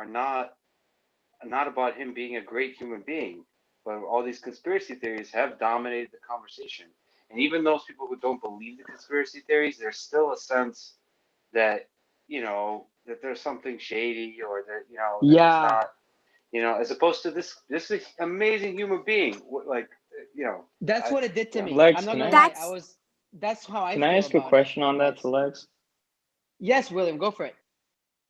are not about him being a great human being, but all these conspiracy theories have dominated the conversation. And even those people who don't believe the conspiracy theories, there's still a sense that, that there's something shady, or that, that he's Yeah. not, as opposed to this amazing human being. That's what it did to me. Lex, I'm not can gonna I lie. That's how I can I feel ask a about it. question on that to Lex? Yes, William, go for it.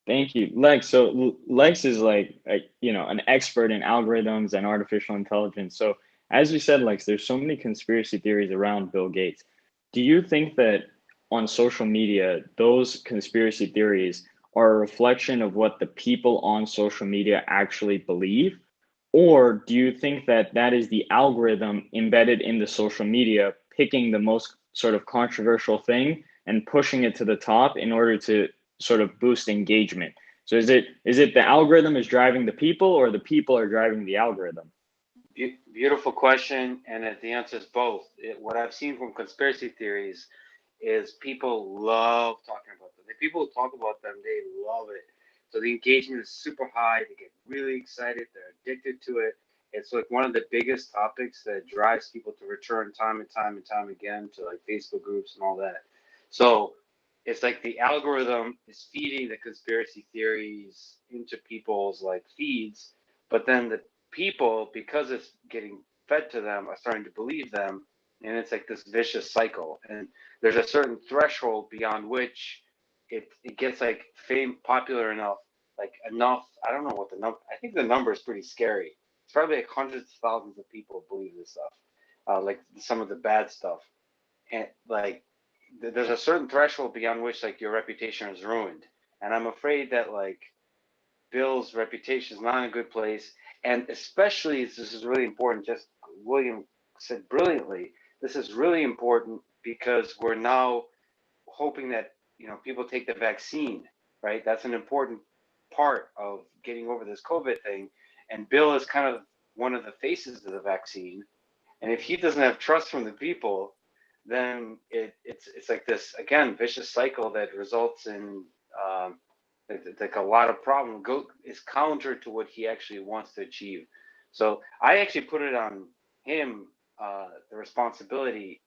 Thank you, Lex. So Lex is like an expert in algorithms and artificial intelligence. So as you said, Lex, there's so many conspiracy theories around Bill Gates. Do you think that on social media, those conspiracy theories are a reflection of what the people on social media actually believe? Or do you think that that is the algorithm embedded in the social media, picking the most sort of controversial thing and pushing it to the top in order to sort of boost engagement? So is it the algorithm is driving the people, or the people are driving the algorithm? Beautiful question, and the answer is both. What I've seen from conspiracy theories is people love talking about them. The people who talk about them, they love it. So the engagement is super high. They get really excited. They're addicted to it. It's like one of the biggest topics that drives people to return time and time and time again to like Facebook groups and all that. So it's like the algorithm is feeding the conspiracy theories into people's like feeds, but then the people, because it's getting fed to them, are starting to believe them, and it's like this vicious cycle. And there's a certain threshold beyond which it gets like popular enough, I don't know what the number, I think the number is pretty scary. It's probably like hundreds of thousands of people believe this stuff, like some of the bad stuff. And like there's a certain threshold beyond which like your reputation is ruined. And I'm afraid that like Bill's reputation is not in a good place. And especially, this is really important, just William said brilliantly, this is really important because we're now hoping that, people take the vaccine, right? That's an important part of getting over this COVID thing. And Bill is kind of one of the faces of the vaccine. And if he doesn't have trust from the people, then it's like this, again, vicious cycle that results in like a lot of problem is counter to what he actually wants to achieve. So I actually put it on him, the responsibility,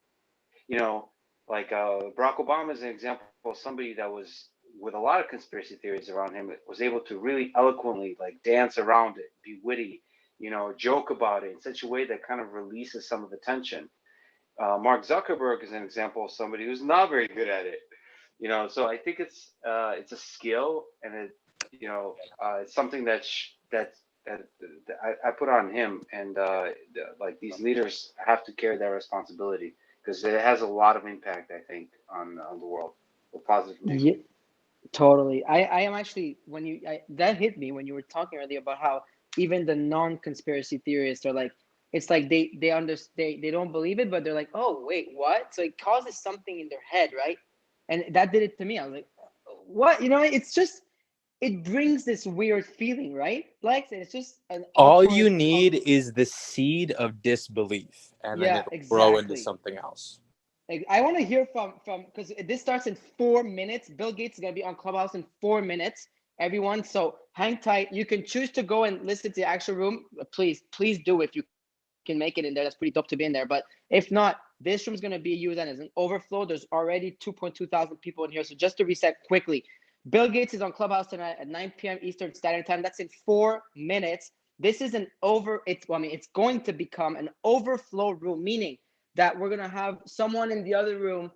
like Barack Obama is an example of somebody that was with a lot of conspiracy theories around him, was able to really eloquently like dance around it, be witty, joke about it in such a way that kind of releases some of the tension. Mark Zuckerberg is an example of somebody who's not very good at it. So I think it's a skill, and it's something that I put on him, and like these leaders have to carry that responsibility because it has a lot of impact, I think, on the world, a positive impact. Yeah, totally. I am actually, that hit me when you were talking earlier about how even the non-conspiracy theorists are like, it's like they don't believe it, but they're like, oh wait, what? So it causes something in their head, right? And that did it to me. I was like, what? It's just, it brings this weird feeling, right? Like it's just an All awkward. you need is the seed of disbelief, and then it'll grow into something else. I want to hear from because this starts in 4 minutes. Bill Gates is going to be on Clubhouse in 4 minutes, everyone. So hang tight. You can choose to go and listen to the actual room. Please do if you can make it in there. That's pretty dope to be in there. But if not, this room is going to be used as an overflow. There's already 2.2 thousand people in here. So just to reset quickly, Bill Gates is on Clubhouse tonight at 9 p.m. Eastern Standard Time. That's in 4 minutes. This is it's going to become an overflow room, meaning that we're going to have someone in the other room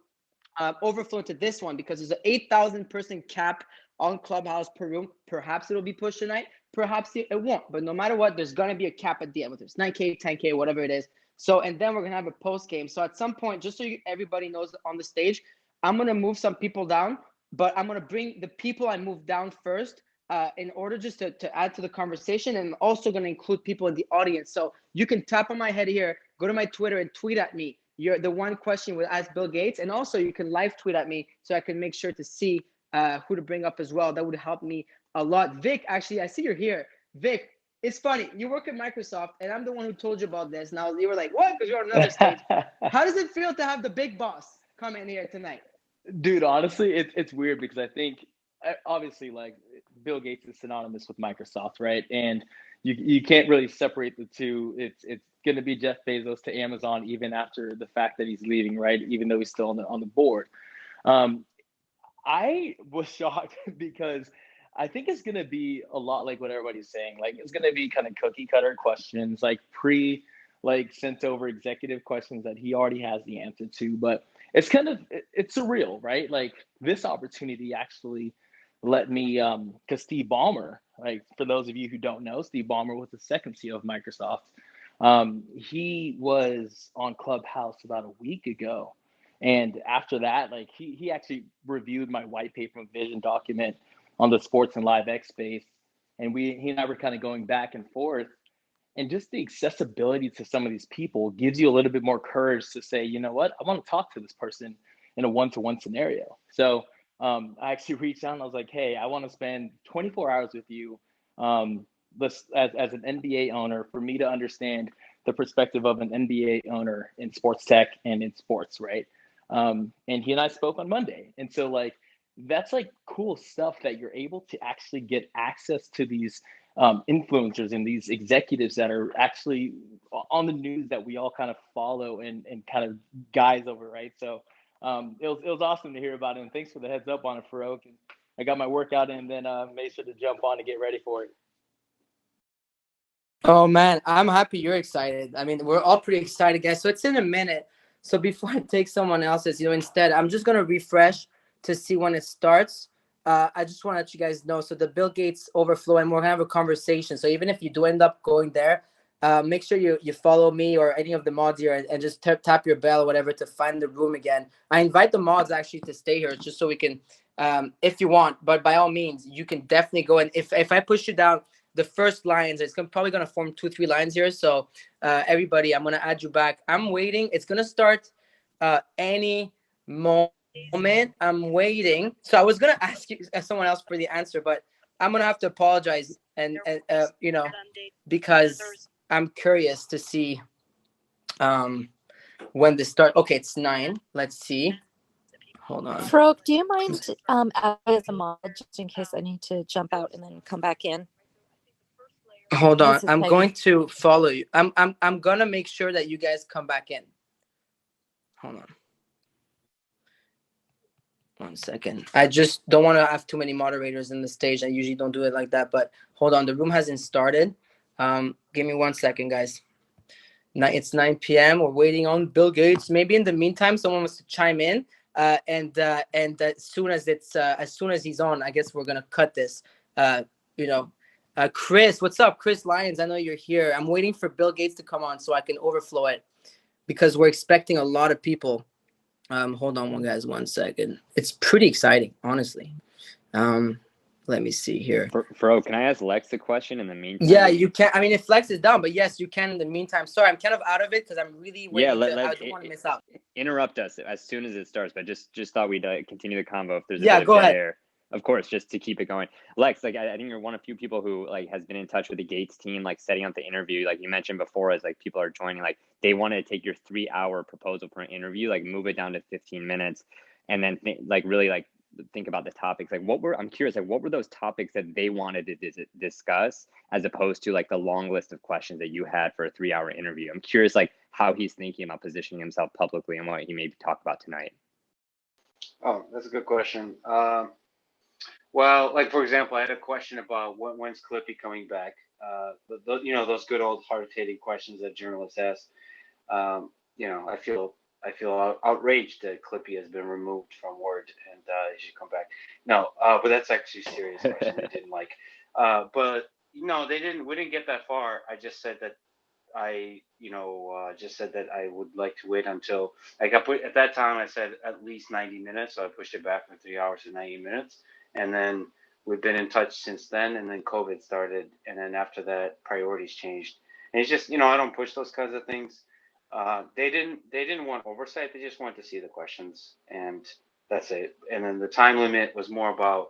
overflow to this one because there's an 8,000 person cap on Clubhouse per room. Perhaps it'll be pushed tonight. Perhaps it won't. But no matter what, there's going to be a cap at the end, whether it's 9K, 10K, whatever it is. So, and then we're going to have a post game. So at some point, just so everybody knows on the stage, I'm going to move some people down, but I'm going to bring the people I moved down first in order just to add to the conversation. And I'm also going to include people in the audience. So you can tap on my head here, go to my Twitter and tweet at me. You're the one question with ask Bill Gates. And also you can live tweet at me so I can make sure to see who to bring up as well. That would help me a lot. Vic, actually, I see you're here. Vic, it's funny. You work at Microsoft, and I'm the one who told you about this. Now, you were like, what? Because you're on another stage. How does it feel to have the big boss come in here tonight? Dude, honestly, it's weird because I think, obviously, like, Bill Gates is synonymous with Microsoft, right? And you can't really separate the two. It's going to be Jeff Bezos to Amazon even after the fact that he's leaving, right? Even though he's still on the board. I was shocked because I think it's going to be a lot like what everybody's saying. Like, it's going to be kind of cookie cutter questions, like sent over executive questions that he already has the answer to. But it's it's surreal, right? Like, this opportunity actually let me, because Steve Ballmer, like, for those of you who don't know, Steve Ballmer was the second CEO of Microsoft. He was on Clubhouse about a week ago. And after that, like, he actually reviewed my white paper and vision document on the sports and live X space. And he and I were kind of going back and forth. And just the accessibility to some of these people gives you a little bit more courage to say, you know what, I want to talk to this person in a one-to-one scenario. So I actually reached out and I was like, hey, I want to spend 24 hours with you as an NBA owner, for me to understand the perspective of an NBA owner in sports tech and in sports, right? And he and I spoke on Monday. And so, like, that's like cool stuff that you're able to actually get access to these influencers and these executives that are actually on the news that we all kind of follow and kind of guys over, right? So it was awesome to hear about it. And thanks for the heads up on it, Farouk. And I got my workout in, and then made sure to jump on to get ready for it. Oh, man, I'm happy you're excited. I mean, we're all pretty excited, guys. So it's in a minute. So before I take someone else's, instead, I'm just going to refresh to see when it starts. I just want to let you guys know. So the Bill Gates overflow, and we're going to have a conversation. So even if you do end up going there, make sure you follow me or any of the mods here, and just tap your bell or whatever to find the room again. I invite the mods actually to stay here just so we can, if you want, but by all means, you can definitely go. And if I push you down the first lines, it's probably going to form 2-3 lines here. So everybody, I'm going to add you back. I'm waiting. It's going to start any moment. I'm waiting. So I was going to ask you someone else for the answer, but I'm going to have to apologize and because I'm curious to see when this start. Okay, it's 9. Let's see. Hold on. Farouk, do you mind as a mod, just in case I need to jump out and then come back in? Hold on. I'm going to follow you. I'm gonna make sure that you guys come back in. Hold on. 1 second. I just don't want to have too many moderators in the stage. I usually don't do it like that, but hold on. The room hasn't started. Give me 1 second, guys. It's 9 p.m. We're waiting on Bill Gates. Maybe in the meantime, someone wants to chime in. And as soon as he's on, I guess we're gonna cut this. Chris, what's up? Chris Lyons, I know you're here. I'm waiting for Bill Gates to come on so I can overflow it because we're expecting a lot of people. Hold on, guys, 1 second. It's pretty exciting, honestly. Let me see here. Fro, can I ask Lex a question in the meantime? Yeah, you can. I mean, if Lex is down, but yes, you can in the meantime. Sorry, I'm kind of out of it because I'm really waiting. I don't want to miss out. Interrupt us as soon as it starts, but just thought we'd continue the convo if there's a bit go of dead ahead. air. Of course, just to keep it going. Lex, like I think you're one of few people who like has been in touch with the Gates team, like setting up the interview. Like you mentioned before, as like people are joining, like they want to take your 3-hour proposal for an interview, like move it down to 15 minutes, and then really think about the topics. Like I'm curious, like what were those topics that they wanted to discuss as opposed to like the long list of questions that you had for a 3-hour interview? I'm curious, like how he's thinking about positioning himself publicly and what he may talk about tonight. Oh, that's a good question. Well, like for example, I had a question about when's Clippy coming back. Those good old hard-hitting questions that journalists ask. I feel outraged that Clippy has been removed from Word and he should come back. No, but that's actually a serious question they didn't like. But no, they didn't. We didn't get that far. I just said that I would like to wait until at that time I said at least 90 minutes, so I pushed it back from 3 hours to 90 minutes, and then we've been in touch since then, and then COVID started, and then after that priorities changed, and it's just I don't push those kinds of things. They didn't want oversight; they just wanted to see the questions, and that's it. And then the time limit was more about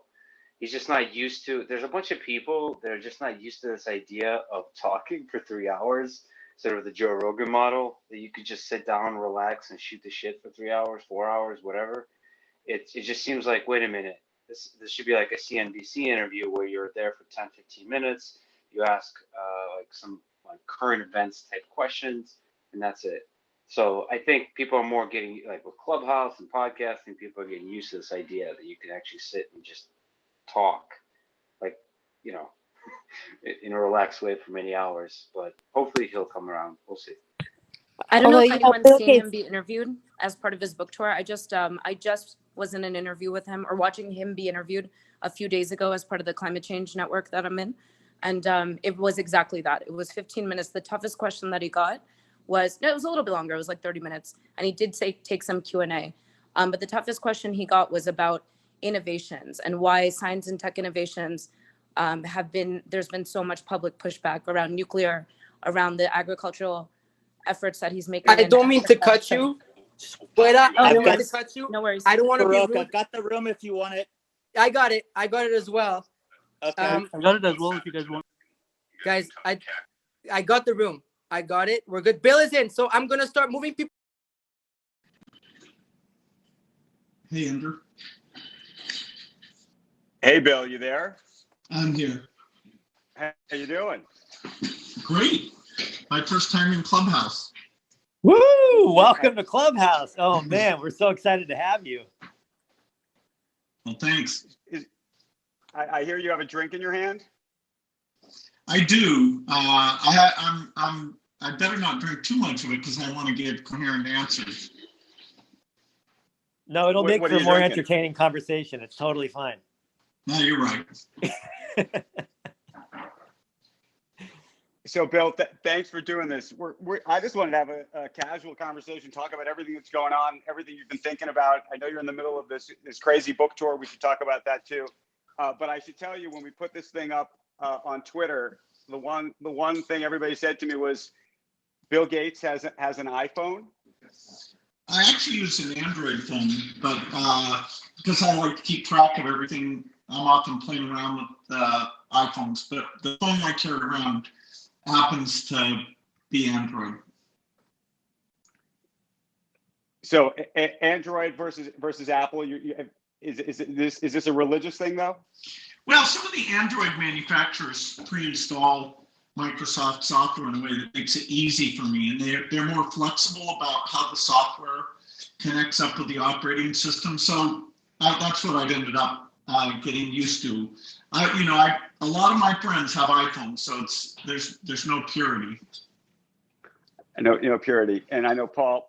he's just not used to. There's a bunch of people that are just not used to this idea of talking for 3 hours, sort of the Joe Rogan model that you could just sit down, relax, and shoot the shit for 3 hours, 4 hours, whatever. It just seems like, wait a minute, this should be like a CNBC interview where you're there for 10, 15 minutes. You ask like some like current events type questions, and that's it. So I think people are more getting, like with Clubhouse and podcasting, people are getting used to this idea that you can actually sit and just talk, like, you know, in a relaxed way for many hours. But hopefully he'll come around. We'll see. I don't know if anyone's Bill seen him Gates. be interviewed as part of his book tour. I just was in an interview with him, or watching him be interviewed a few days ago as part of the climate change network that I'm in. And it was exactly that. It was 15 minutes. The toughest question that he got was, no, it was a little bit longer. It was like 30 minutes. And he did take some Q&A. But the toughest question he got was about innovations and why science and tech innovations there's been so much public pushback around nuclear, around the agricultural efforts that he's making. I don't mean to cut you, but I don't mean to cut you. No worries. I don't want to be rude. I've got the room if you want it. I got it. I got it as well. Okay. I got it as well if you guys want. Guys, I got the room. I got it. We're good. Bill is in, so I'm gonna start moving people. Hey, Andrew. Hey, Bill, you there? I'm here. How you doing? Great. My first time in Clubhouse. Woo! Welcome to Clubhouse. Oh man, we're so excited to have you. Well, thanks. I hear you have a drink in your hand. I do. I better not drink too much of it because I want to give coherent answers. No, it'll make what for are a you more drinking? entertaining conversation. It's totally fine. No, you're right. So, Bill, thanks for doing this. I just wanted to have a casual conversation, talk about everything that's going on, everything you've been thinking about. I know you're in the middle of this crazy book tour. We should talk about that too. But I should tell you, when we put this thing up on Twitter, the one thing everybody said to me was, Bill Gates has an iPhone. I actually use an Android phone, but because I like to keep track of everything, I'm often playing around with iPhones. But the phone I carry around happens to be Android. So Android versus Apple. Is this a religious thing though? Well, some of the Android manufacturers pre-install Microsoft software in a way that makes it easy for me, and they're more flexible about how the software connects up with the operating system. So that's what I've ended up getting used to. A lot of my friends have iPhones, so there's no purity. I know purity, and I know Paul,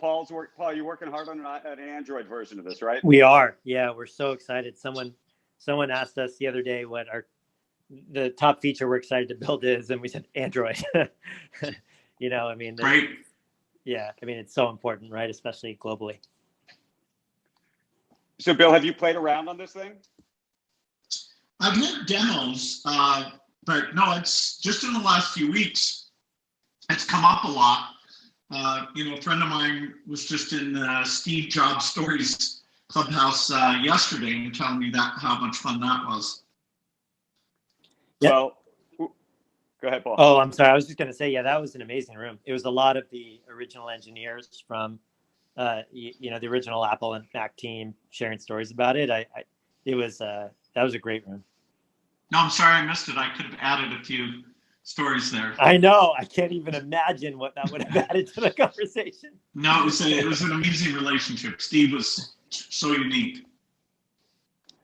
you're working hard on an Android version of this, right? We are. Yeah, we're so excited. Someone asked us the other day what the top feature we're excited to build is, and we said Android. Right. Yeah, I mean, it's so important, right? Especially globally. So, Bill, have you played around on this thing? I've had demos, but no, it's just in the last few weeks, it's come up a lot. A friend of mine was just in Steve Jobs Stories Clubhouse yesterday and telling me how much fun that was. Yep. Well, go ahead, Paul. Oh, I'm sorry. I was just going to say, yeah, that was an amazing room. It was a lot of the original engineers from, the original Apple and Mac team sharing stories about it. That was a great room. No, I'm sorry I missed it. I could have added a few stories there. I know. I can't even imagine what that would have added to the conversation. No, it was an amazing relationship. Steve was so unique.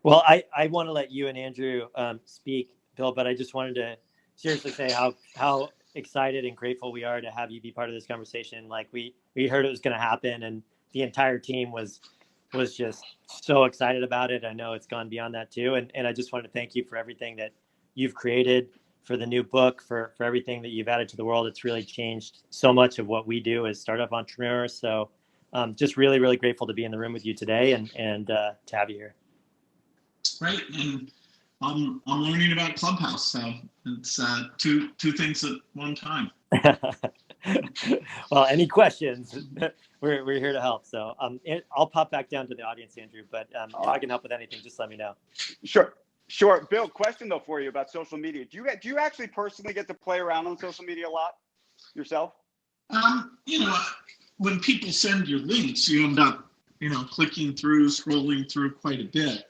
Well, I want to let you and Andrew speak, Bill, but I just wanted to seriously say how excited and grateful we are to have you be part of this conversation. Like we heard it was going to happen, and the entire team was just so excited about it. I know it's gone beyond that too. And I just want to thank you for everything that you've created, for the new book, for everything that you've added to the world. It's really changed so much of what we do as startup entrepreneurs. So just really, really grateful to be in the room with you today and to have you here. Right. And I'm learning about Clubhouse. So it's two things at one time. Well, any questions? We're here to help. So I'll pop back down to the audience, Andrew. But if I can help with anything, just let me know. Sure. Bill, question though for you about social media. Do you actually personally get to play around on social media a lot yourself? When people send you links, you end up, clicking through, scrolling through quite a bit.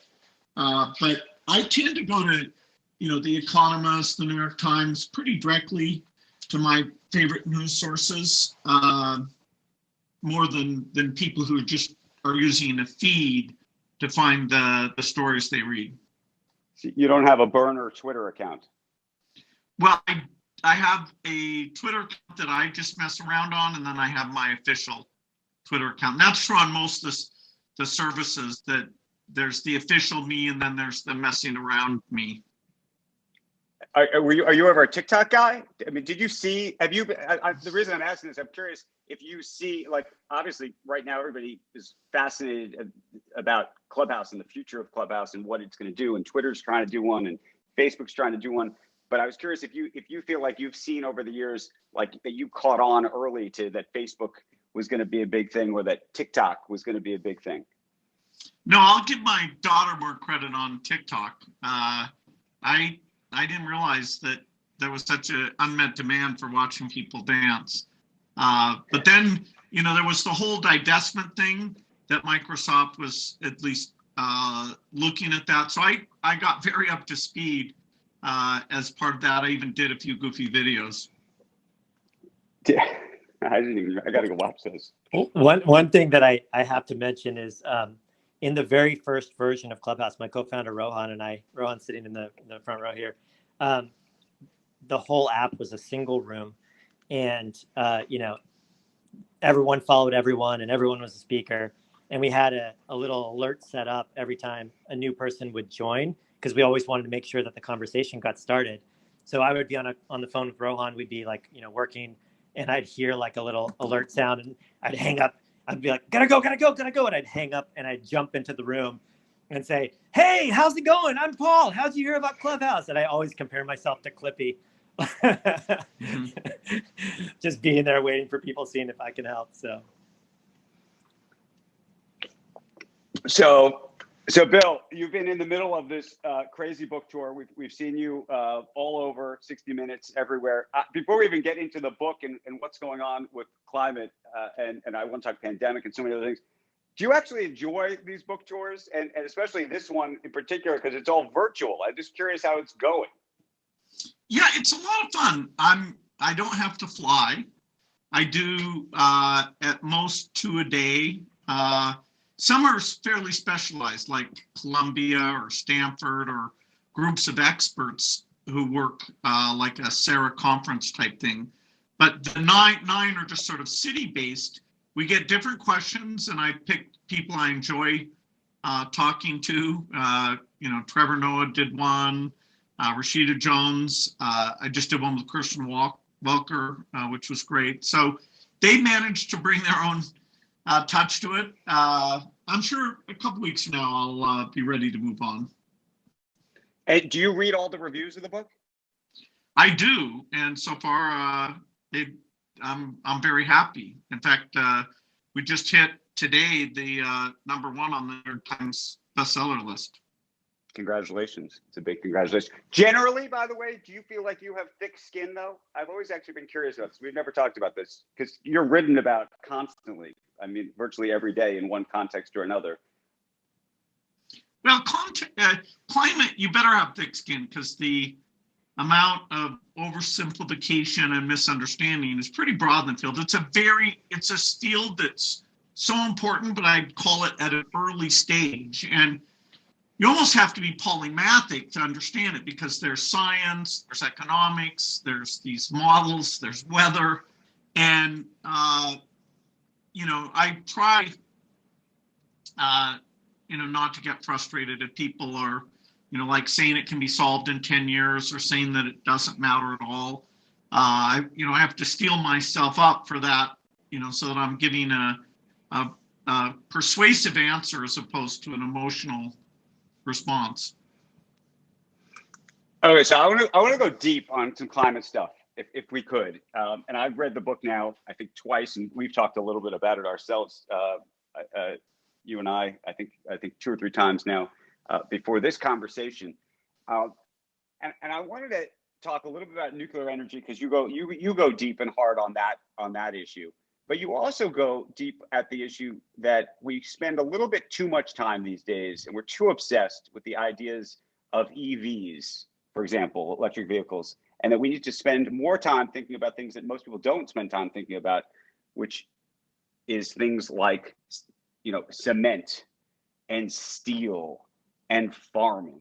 But I tend to go to, The Economist, the New York Times, pretty directly to my favorite news sources, more than people who just are using a feed to find the stories they read. So you don't have a burner Twitter account? Well, I have a Twitter account that I just mess around on, and then I have my official Twitter account. And that's true on most of the services, that there's the official me and then there's the messing around me. Are you ever a TikTok guy? I mean, did you see, the reason I'm asking this, I'm curious if you see, like, obviously right now everybody is fascinated about Clubhouse and the future of Clubhouse and what it's going to do. And Twitter's trying to do one and Facebook's trying to do one. But I was curious if you feel like you've seen over the years, like that you caught on early to that Facebook was going to be a big thing or that TikTok was going to be a big thing. No, I'll give my daughter more credit on TikTok. I didn't realize that there was such an unmet demand for watching people dance. But then, there was the whole divestment thing that Microsoft was at least looking at that. So I got very up to speed as part of that. I even did a few goofy videos. I got to go watch those. One thing that I have to mention is in the very first version of Clubhouse, my co-founder Rohan and I, Rohan's sitting in the front row here, the whole app was a single room, and everyone followed everyone, and everyone was a speaker, and we had a little alert set up every time a new person would join, because we always wanted to make sure that the conversation got started. So I would be on the phone with Rohan, we'd be like working, and I'd hear like a little alert sound, and I'd hang up. I'd be like, gotta go. And I'd hang up and I'd jump into the room and say, hey, how's it going? I'm Paul. How'd you hear about Clubhouse? And I always compare myself to Clippy. Just being there waiting for people, seeing if I can help. So Bill, you've been in the middle of this crazy book tour. We've seen you all over 60 Minutes, everywhere. Before we even get into the book and what's going on with climate, and I want to talk pandemic and so many other things, do you actually enjoy these book tours? And especially this one in particular, because it's all virtual. I'm just curious how it's going. Yeah, it's a lot of fun. I don't have to fly. I do at most 2 a day. Some are fairly specialized, like Columbia or Stanford, or groups of experts who work like a Sarah conference type thing. But the nine are just sort of city-based. We get different questions, and I pick people I enjoy talking to. Trevor Noah did one, Rashida Jones. I just did one with Christian Welker, which was great. So they managed to bring their own touch to it. I'm sure a couple weeks from now I'll be ready to move on. And do you read all the reviews of the book? I do, and so far I'm very happy. In fact, we just hit today the #1 on the New York Times bestseller list. Congratulations. It's a big congratulations. Generally, by the way, do you feel like you have thick skin, though? I've always actually been curious about this. We've never talked about this because you're written about constantly. I mean, virtually every day in one context or another. Well, climate, you better have thick skin, because the amount of oversimplification and misunderstanding is pretty broad in the field. It's a field that's so important, but I'd call it at an early stage. And you almost have to be polymathic to understand it, because there's science, there's economics, there's these models, there's weather. And, I try, not to get frustrated if people are, like saying it can be solved in 10 years or saying that it doesn't matter at all. I have to steel myself up for that, so that I'm giving a persuasive answer as opposed to an emotional response. Okay, so I want to go deep on some climate stuff, if we could. And I've read the book now, I think twice, and we've talked a little bit about it ourselves. You and I think 2 or 3 times now before this conversation. And I wanted to talk a little bit about nuclear energy, because you go deep and hard on that issue. But you also go deep at the issue that we spend a little bit too much time these days, and we're too obsessed with the ideas of EVs, for example, electric vehicles, and that we need to spend more time thinking about things that most people don't spend time thinking about, which is things like, cement and steel and farming.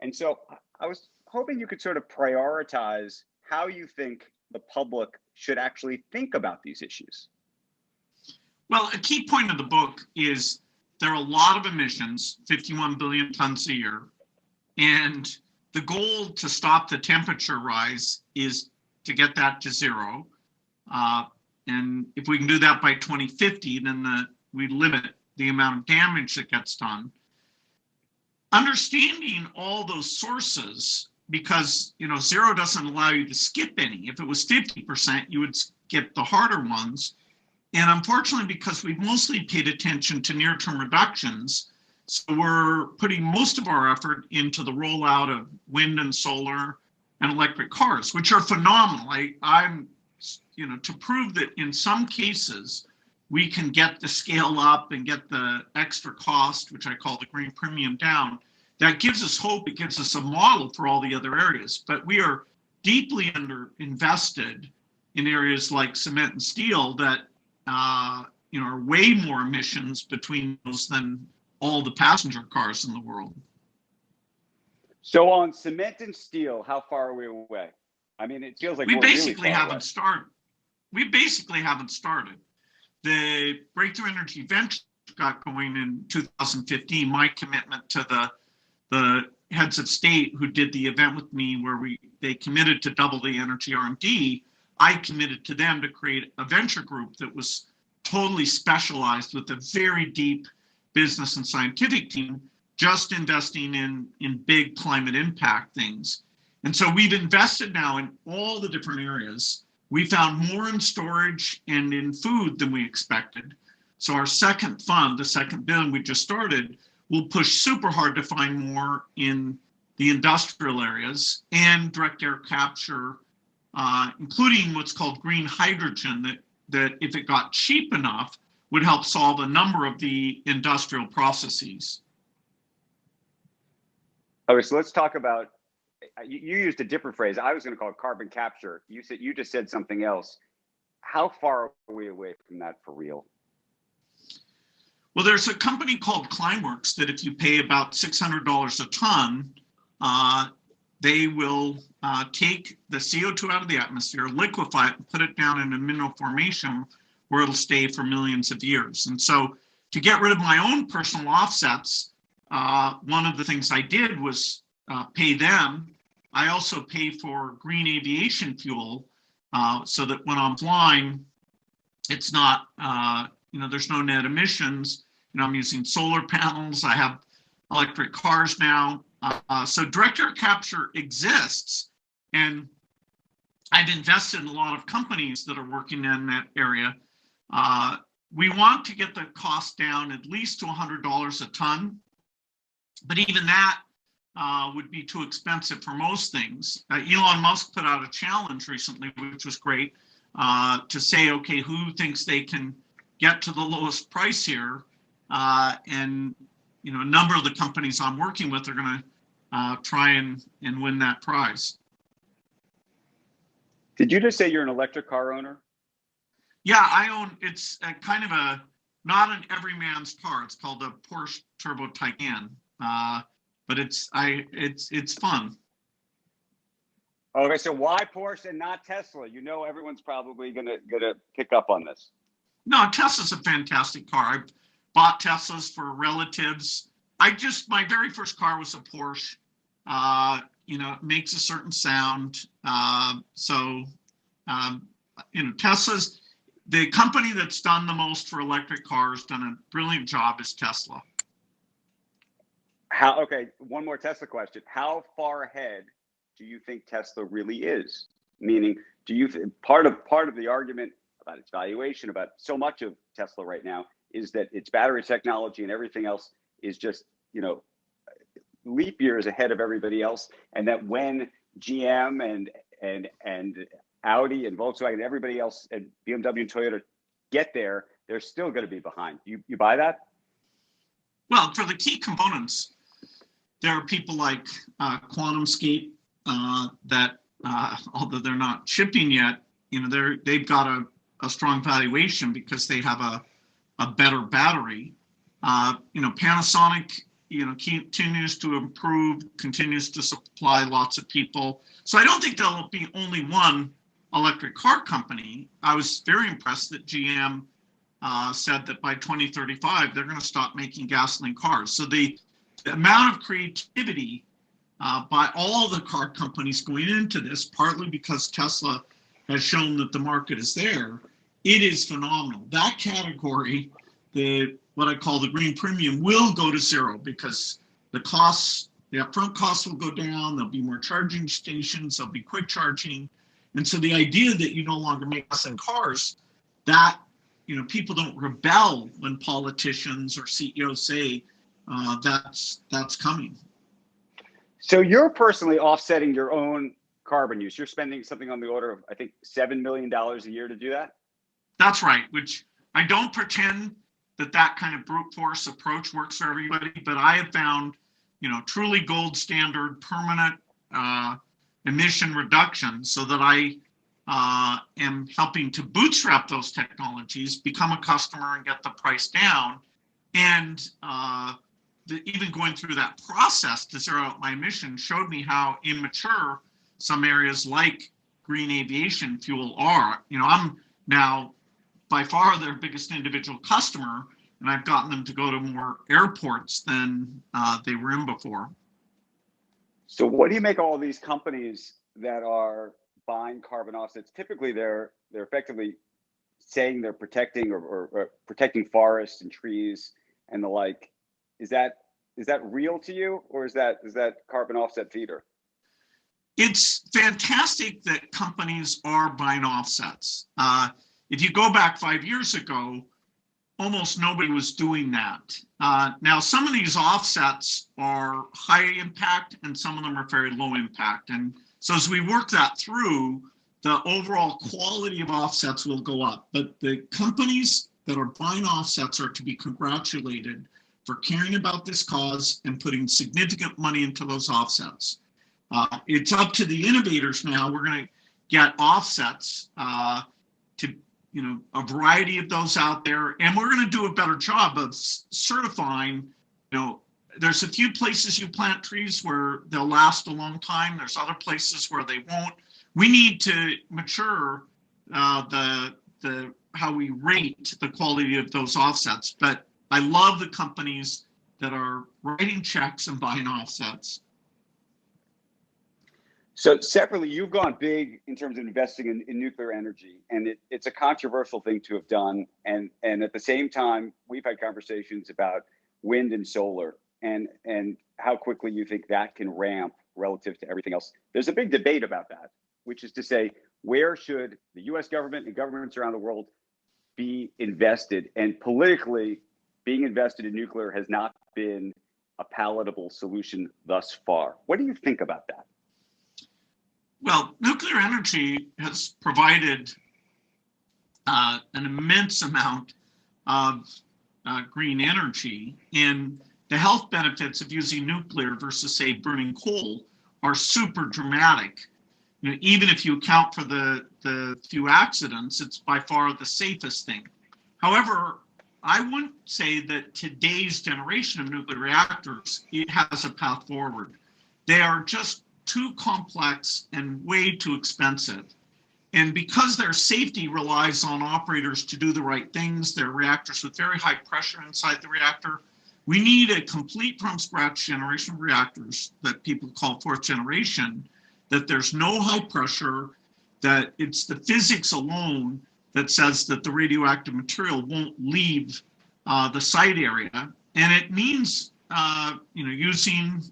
And so I was hoping you could sort of prioritize how you think the public should actually think about these issues. Well, a key point of the book is there are a lot of emissions, 51 billion tons a year, and the goal to stop the temperature rise is to get that to zero. And if we can do that by 2050, then we limit the amount of damage that gets done. Understanding all those sources, because zero doesn't allow you to skip any. If it was 50%, you would skip the harder ones. And unfortunately, because we've mostly paid attention to near-term reductions, so we're putting most of our effort into the rollout of wind and solar and electric cars, which are phenomenal. I'm to prove that in some cases we can get the scale up and get the extra cost, which I call the green premium, down. That gives us hope. It gives us a model for all the other areas. But we are deeply underinvested in areas like cement and steel that are way more emissions between those than all the passenger cars in the world. So on cement and steel, how far are we away? I mean, it feels like we basically haven't started. We basically haven't started. The Breakthrough Energy Venture got going in 2015. My commitment to the heads of state who did the event with me, where they committed to double the energy R&D. I committed to them to create a venture group that was totally specialized with a very deep business and scientific team, just investing in big climate impact things. And so we've invested now in all the different areas. We found more in storage and in food than we expected. So our second fund, the second billion we just started, will push super hard to find more in the industrial areas and direct air capture, including what's called green hydrogen, that if it got cheap enough, would help solve a number of the industrial processes. Okay, so let's talk about, you used a different phrase. I was going to call it carbon capture. You just said something else. How far are we away from that for real? Well, there's a company called Climeworks that if you pay about $600 a ton, they will take the CO2 out of the atmosphere, liquefy it, and put it down in a mineral formation where it'll stay for millions of years. And so to get rid of my own personal offsets, one of the things I did was pay them. I also pay for green aviation fuel so that when I'm flying, it's not, there's no net emissions. I'm using solar panels. I have electric cars now. So direct air capture exists. And I've invested in a lot of companies that are working in that area. We want to get the cost down at least to $100 a ton. But even that would be too expensive for most things. Elon Musk put out a challenge recently, which was great, to say, okay, who thinks they can get to the lowest price here? And a number of the companies I'm working with are going to try and win that prize. Did you just say you're an electric car owner? Yeah, I own. It's a kind of not an everyman's car. It's called a Porsche Turbo Taycan. But it's fun. Okay, so why Porsche and not Tesla? Everyone's probably gonna pick up on this. No, Tesla's a fantastic car. I bought Teslas for relatives. My very first car was a Porsche. It makes a certain sound. Tesla's the company that's done the most for electric cars, done a brilliant job, is Tesla. Okay, one more Tesla question. How far ahead do you think Tesla really is? Meaning, do you part of the argument about its valuation, about so much of Tesla right now, is that its battery technology and everything else is just, leap years ahead of everybody else, and that when GM and Audi and Volkswagen and everybody else and BMW and Toyota get there, they're still going to be behind. You buy that? Well, for the key components, there are people like QuantumScape that, although they're not shipping yet, they've got a strong valuation because they have a better battery. Panasonic, continues to improve, continues to supply lots of people. So I don't think there'll be only one electric car company. I was very impressed that GM said that by 2035, they're going to stop making gasoline cars. So the amount of creativity by all the car companies going into this, partly because Tesla has shown that the market is there, it is phenomenal. That category, what I call the green premium, will go to zero because the upfront costs will go down. There'll be more charging stations. There'll be quick charging. And so the idea that you no longer make gasoline cars, that people don't rebel when politicians or CEOs say that's coming. So you're personally offsetting your own carbon use. You're spending something on the order of, I think, $7 million a year to do that? That's right, which I don't pretend that kind of brute force approach works for everybody, but I have found, truly gold standard permanent emission reduction so that I am helping to bootstrap those technologies, become a customer and get the price down. And even going through that process to zero out my emissions showed me how immature some areas like green aviation fuel are. I'm now by far their biggest individual customer, and I've gotten them to go to more airports than they were in before. So what do you make of all these companies that are buying carbon offsets? Typically, they're effectively saying they're protecting or protecting forests and trees and the like. Is that real to you, or is that carbon offset theater? It's fantastic that companies are buying offsets. If you go back 5 years ago, almost nobody was doing that. Now, some of these offsets are high impact and some of them are very low impact. And so as we work that through, the overall quality of offsets will go up. But the companies that are buying offsets are to be congratulated for caring about this cause and putting significant money into those offsets. It's up to the innovators now. We're going to get offsets to a variety of those out there, and we're going to do a better job of certifying. There's a few places you plant trees where they'll last a long time. There's other places where they won't. We need to mature how we rate the quality of those offsets. But I love the companies that are writing checks and buying offsets. So separately, you've gone big in terms of investing in nuclear energy, and it's a controversial thing to have done. And at the same time, we've had conversations about wind and solar and how quickly you think that can ramp relative to everything else. There's a big debate about that, which is to say, where should the US government and governments around the world be invested? And politically, being invested in nuclear has not been a palatable solution thus far. What do you think about that? Well, nuclear energy has provided an immense amount of green energy, and the health benefits of using nuclear versus, say, burning coal are super dramatic. Even if you account for the few accidents, it's by far the safest thing. However, I wouldn't say that today's generation of nuclear reactors, it has a path forward. They are just too complex and way too expensive. And because their safety relies on operators to do the right things, they're reactors with very high pressure inside the reactor, we need a complete from scratch generation of reactors that people call fourth generation, that there's no high pressure, that it's the physics alone that says that the radioactive material won't leave the site area. And it means using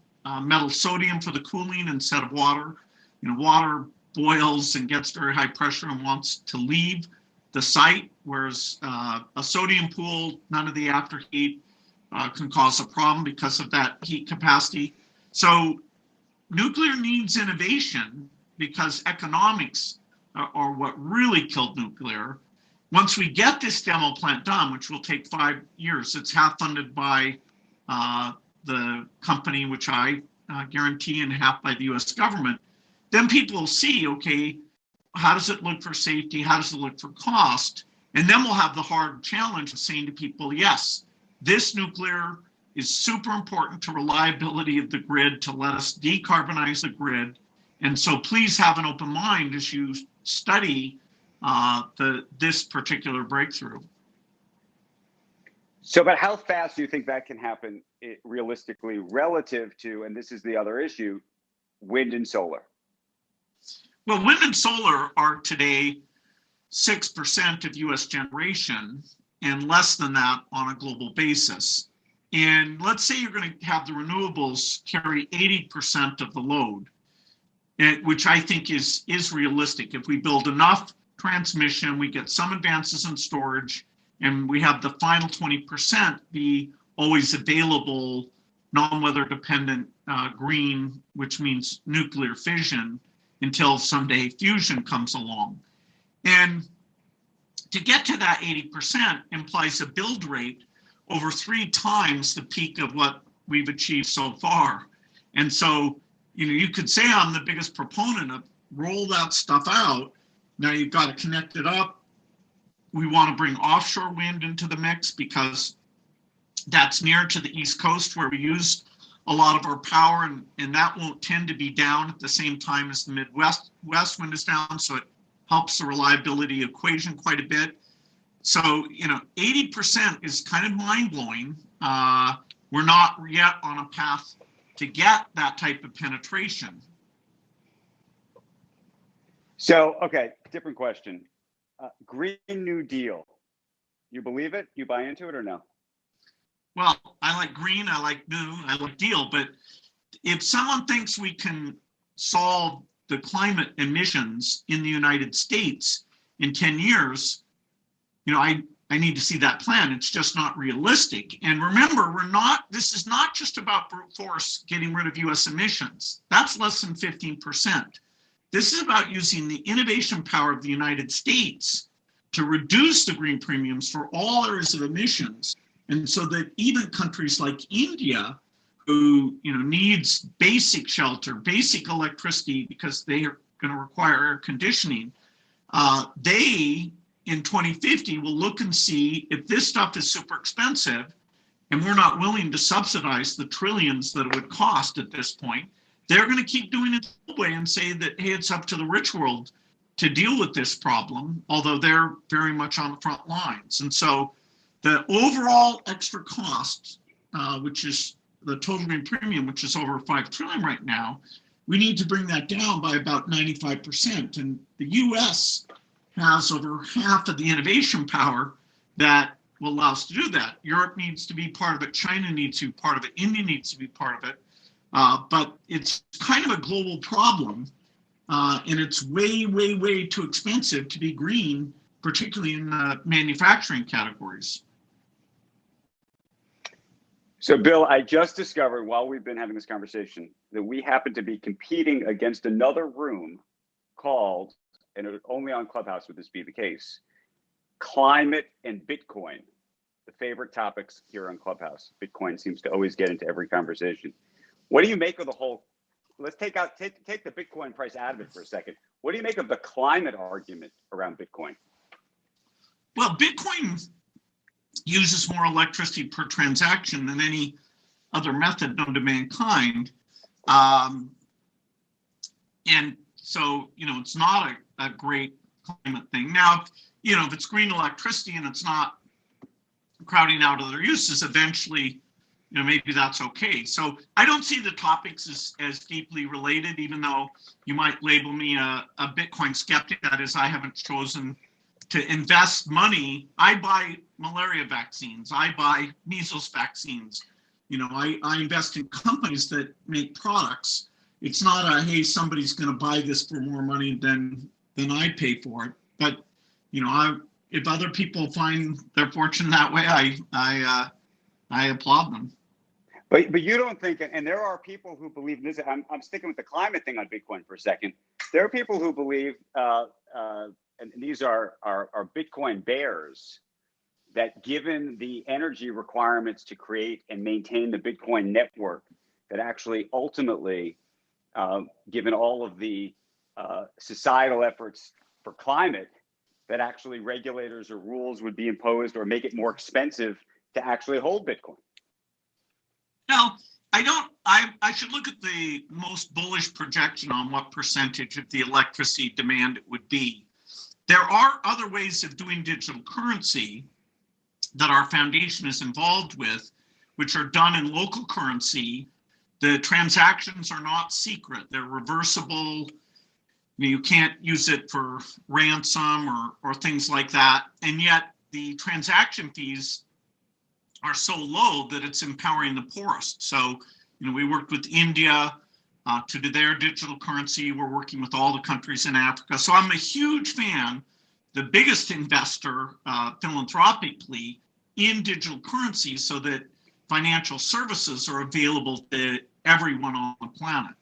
metal sodium for the cooling instead of water. Water boils and gets very high pressure and wants to leave the site, whereas a sodium pool, none of the afterheat can cause a problem because of that heat capacity. So nuclear needs innovation because economics are what really killed nuclear. once we get this demo plant done, which will take 5 years, it's half funded by the company, which I guarantee, and half by the US government, then people will see, okay, how does it look for safety? How does it look for cost? And then we'll have the hard challenge of saying to people, yes, this nuclear is super important to reliability of the grid, to let us decarbonize the grid. And so please have an open mind as you study this particular breakthrough. So, but how fast do you think that can happen realistically relative to, and this is the other issue, wind and solar? Well, wind and solar are today 6% of US generation and less than that on a global basis. And let's say you're going to have the renewables carry 80% of the load, which I think is realistic. If we build enough transmission, we get some advances in storage, and we have the final 20% be always available, non-weather dependent green, which means nuclear fission, until someday fusion comes along. And to get to that 80% implies a build rate over 3 times the peak of what we've achieved so far. And so, you could say I'm the biggest proponent of roll that stuff out. Now you've got to connect it up. We want to bring offshore wind into the mix because that's near to the East Coast where we use a lot of our power, and that won't tend to be down at the same time as the Midwest wind is down. So it helps the reliability equation quite a bit. So, 80% is kind of mind-blowing. We're not yet on a path to get that type of penetration. So, okay, different question. Green New Deal. You believe it? You buy into it or no? Well, I like green, I like new, I like deal, but if someone thinks we can solve the climate emissions in the United States in 10 years, I need to see that plan. It's just not realistic. And remember, this is not just about brute force getting rid of US emissions. That's less than 15%. This is about using the innovation power of the United States to reduce the green premiums for all areas of emissions. And so that even countries like India, who needs basic shelter, basic electricity, because they are going to require air conditioning, they in 2050 will look and see if this stuff is super expensive and we're not willing to subsidize the trillions that it would cost at this point. They're going to keep doing it the way and say that, hey, it's up to the rich world to deal with this problem, although they're very much on the front lines. And so the overall extra cost, which is the total green premium, which is over 5 trillion right now, we need to bring that down by about 95%. And the US has over half of the innovation power that will allow us to do that. Europe needs to be part of it. China needs to be part of it. India needs to be part of it. But it's kind of a global problem. And it's way, way, way too expensive to be green, particularly in manufacturing categories. So, Bill, I just discovered while we've been having this conversation that we happen to be competing against another room called, and only on Clubhouse would this be the case, climate and Bitcoin, the favorite topics here on Clubhouse. Bitcoin seems to always get into every conversation. What do you make of the whole, let's take the Bitcoin price out of it for a second. What do you make of the climate argument around Bitcoin? Well, Bitcoin uses more electricity per transaction than any other method known to mankind. And so, it's not a great climate thing. Now, if it's green electricity and it's not crowding out other uses, eventually, maybe that's okay. So I don't see the topics as deeply related, even though you might label me a Bitcoin skeptic. That is, I haven't chosen to invest money. I buy malaria vaccines. I buy measles vaccines. I invest in companies that make products. It's not hey, somebody's going to buy this for more money than I pay for it. But, if other people find their fortune that way, I applaud them. But you don't think, and there are people who believe this. I'm sticking with the climate thing on Bitcoin for a second. There are people who believe, and these are Bitcoin bears, that given the energy requirements to create and maintain the Bitcoin network, that actually ultimately, given all of the societal efforts for climate, that actually regulators or rules would be imposed or make it more expensive to actually hold Bitcoin. No, I should look at the most bullish projection on what percentage of the electricity demand it would be. There are other ways of doing digital currency that our foundation is involved with, which are done in local currency. The transactions are not secret. They're reversible. You can't use it for ransom or things like that. And yet the transaction fees are so low that it's empowering the poorest. So, we worked with India to do their digital currency. We're working with all the countries in Africa. So I'm a huge fan, the biggest investor philanthropically in digital currency, so that financial services are available to everyone on the planet.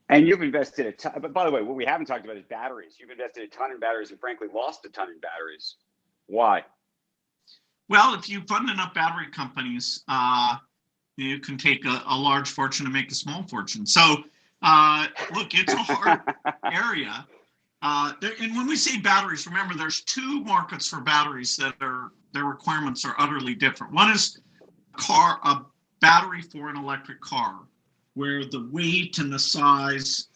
And you've invested a ton, but by the way, what we haven't talked about is batteries. You've invested a ton in batteries and frankly lost a ton in batteries. Why? Well, if you fund enough battery companies, you can take a large fortune and make a small fortune. So look, it's a hard area. And when we say batteries, remember there's two markets for batteries that their requirements are utterly different. One is a battery for an electric car, where the weight and the size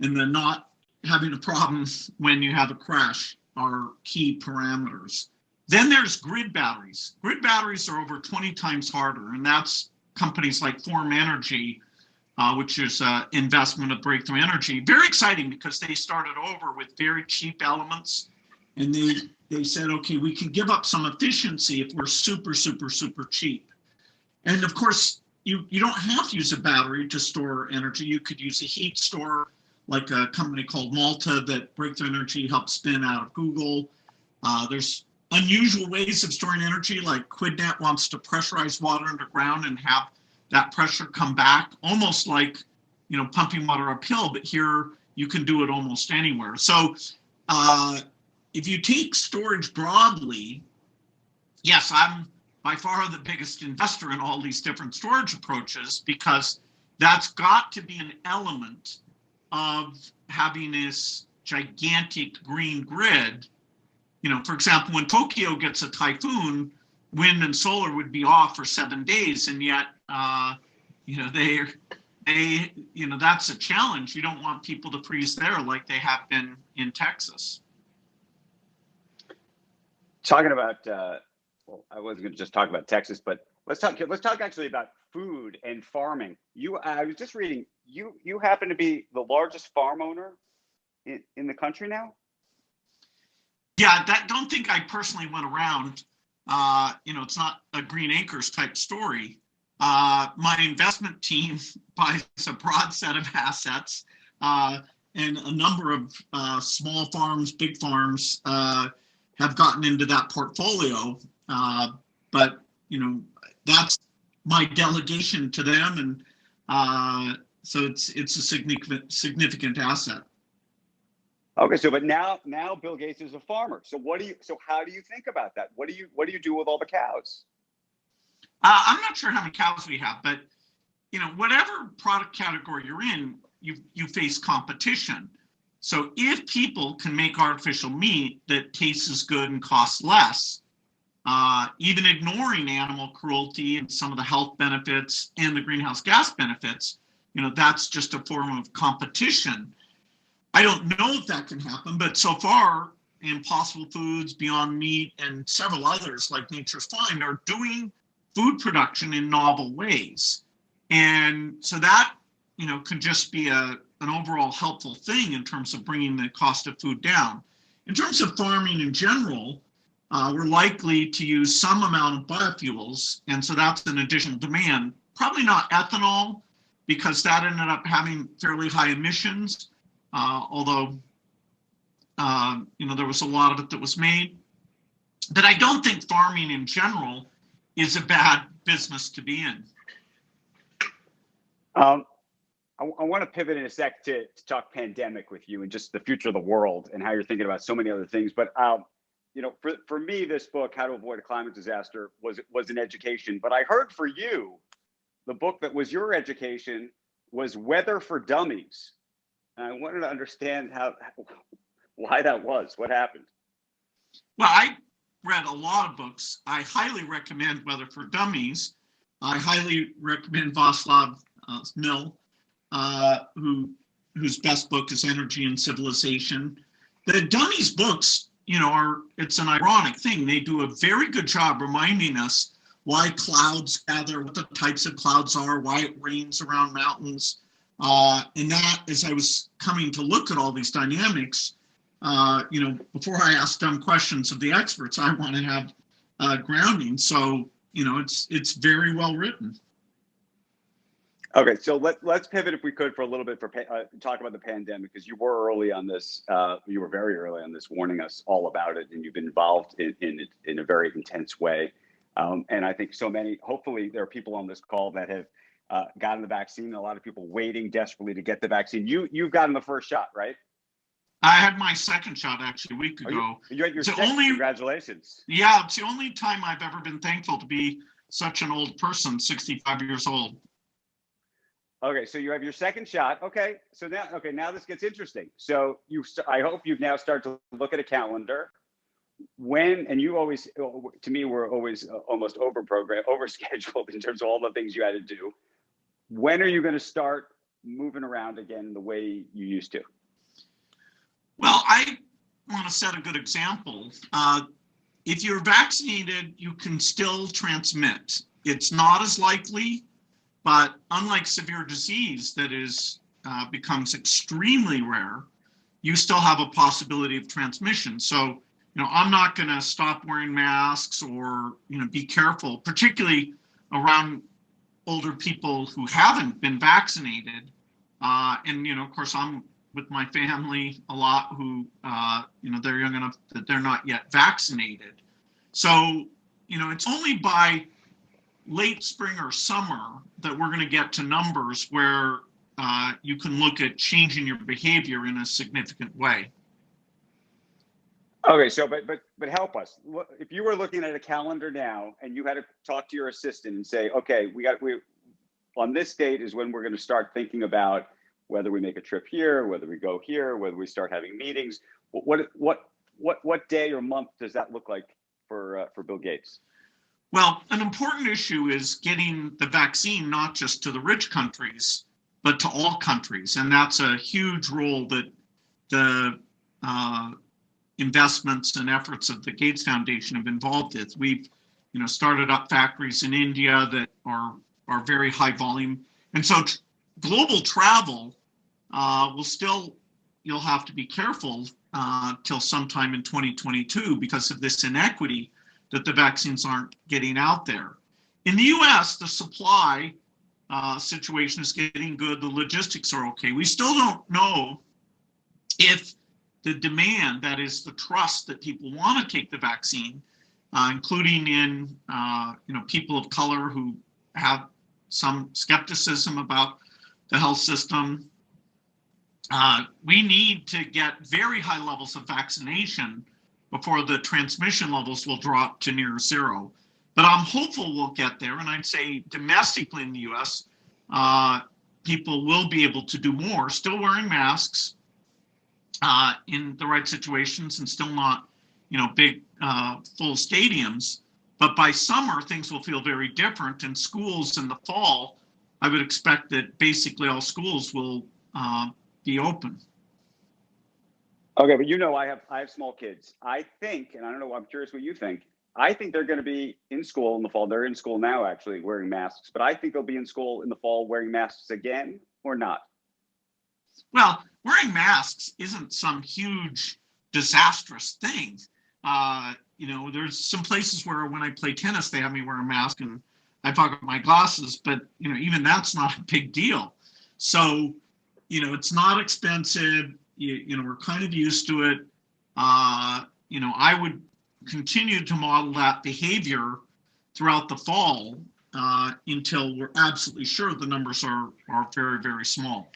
and the not having a problem when you have a crash are key parameters. Then there's grid batteries. Grid batteries are over 20 times harder, and that's companies like Form Energy, which is an investment of Breakthrough Energy. Very exciting, because they started over with very cheap elements, and they said, okay, we can give up some efficiency if we're super, super, super cheap. And of course, you don't have to use a battery to store energy. You could use a heat store, like a company called Malta that Breakthrough Energy helped spin out of Google. There's unusual ways of storing energy, like QuidNet wants to pressurize water underground and have that pressure come back, almost like pumping water uphill, but here you can do it almost anywhere. So if you take storage broadly, yes, I'm by far the biggest investor in all these different storage approaches, because that's got to be an element of having this gigantic green grid. For example, when Tokyo gets a typhoon, wind and solar would be off for 7 days, and yet, that's a challenge. You don't want people to freeze there like they have been in Texas. Talking about, I wasn't going to just talk about Texas, but let's talk actually about food and farming. I was just reading, you happen to be the largest farm owner in the country now? Yeah, don't think I personally went around. It's not a Green Acres type story. My investment team buys a broad set of assets, and a number of small farms, big farms have gotten into that portfolio. But that's my delegation to them, and so it's a significant asset. Okay, but now Bill Gates is a farmer. So how do you think about that? What do you do with all the cows? I'm not sure how many cows we have, but whatever product category you're in, you face competition. So if people can make artificial meat that tastes as good and costs less, even ignoring animal cruelty and some of the health benefits and the greenhouse gas benefits, that's just a form of competition. I don't know if that can happen, but so far, Impossible Foods, Beyond Meat, and several others like Nature's Fine are doing food production in novel ways. And so that, could just be an overall helpful thing in terms of bringing the cost of food down. In terms of farming in general, we're likely to use some amount of biofuels, and so that's an additional demand. Probably not ethanol, because that ended up having fairly high emissions. Although, there was a lot of it that was made. But I don't think farming in general is a bad business to be in. I want to pivot in a sec to talk pandemic with you and just the future of the world and how you're thinking about so many other things. But you know, for me, this book, How to Avoid a Climate Disaster, was an education. But I heard for you, the book that was your education was Weather for Dummies. And I wanted to understand why that was. What happened? Well, I read a lot of books. I highly recommend Weather for Dummies. I highly recommend Václav Smil, whose best book is Energy and Civilization. The Dummies books, you know, it's an ironic thing. They do a very good job reminding us why clouds gather, what the types of clouds are, why it rains around mountains. And that, as I was coming to look at all these dynamics, you know, before I ask dumb questions of the experts, I want to have grounding. So, you know, it's very well written. Okay, so let's pivot if we could for a little bit for talk about the pandemic, because you were early on this. You were very early on this, warning us all about it, and you've been involved in it in a very intense way. And I think hopefully there are people on this call that have gotten the vaccine. A lot of people waiting desperately to get the vaccine. You've gotten the first shot, right? I had my second shot actually a week ago. You had your second. Congratulations. Yeah, it's the only time I've ever been thankful to be such an old person, 65 years old. Okay, so you have your second shot. Okay, so now this gets interesting. So I hope you've now started to look at a calendar. And you always, to me, were always almost overscheduled in terms of all the things you had to do. When are you going to start moving around again the way you used to? Well, I want to set a good example. If you're vaccinated, you can still transmit. It's not as likely, but unlike severe disease that becomes extremely rare, you still have a possibility of transmission. So, you know, I'm not going to stop wearing masks or, you know, be careful, particularly around older people who haven't been vaccinated. And, you know, of course, I'm with my family a lot who, you know, they're young enough that they're not yet vaccinated. So, you know, it's only by late spring or summer that we're going to get to numbers where you can look at changing your behavior in a significant way. Okay, so but help us. If you were looking at a calendar now and you had to talk to your assistant and say, okay, we on this date is when we're going to start thinking about whether we make a trip here, whether we go here, whether we start having meetings. What day or month does that look like for Bill Gates? Well, an important issue is getting the vaccine not just to the rich countries, but to all countries, and that's a huge role that the investments and efforts of the Gates Foundation have involved with. We've, you know, started up factories in India that are very high volume, and so global travel will still, you'll have to be careful till sometime in 2022 because of this inequity that the vaccines aren't getting out there. In the US, the supply situation is getting good. The logistics are okay. We still don't know if the demand, that is the trust that people want to take the vaccine, including in you know, people of color who have some skepticism about the health system. We need to get very high levels of vaccination before the transmission levels will drop to near zero. But I'm hopeful we'll get there. And I'd say domestically in the US, people will be able to do more, still wearing masks in the right situations and still not, you know, big full stadiums. But by summer, things will feel very different. And schools in the fall, I would expect that basically all schools will be open. Okay, but you know, I have small kids. I think, and I don't know, I'm curious what you think. I think they're going to be in school in the fall. They're in school now, actually, wearing masks. But I think they'll be in school in the fall wearing masks again, or not. Well, wearing masks isn't some huge disastrous thing. You know, there's some places where when I play tennis, they have me wear a mask and I pocket my glasses. But, you know, even that's not a big deal. So, you know, it's not expensive. You know, we're kind of used to it. You know, I would continue to model that behavior throughout the fall. until we're absolutely sure the numbers are very, very small.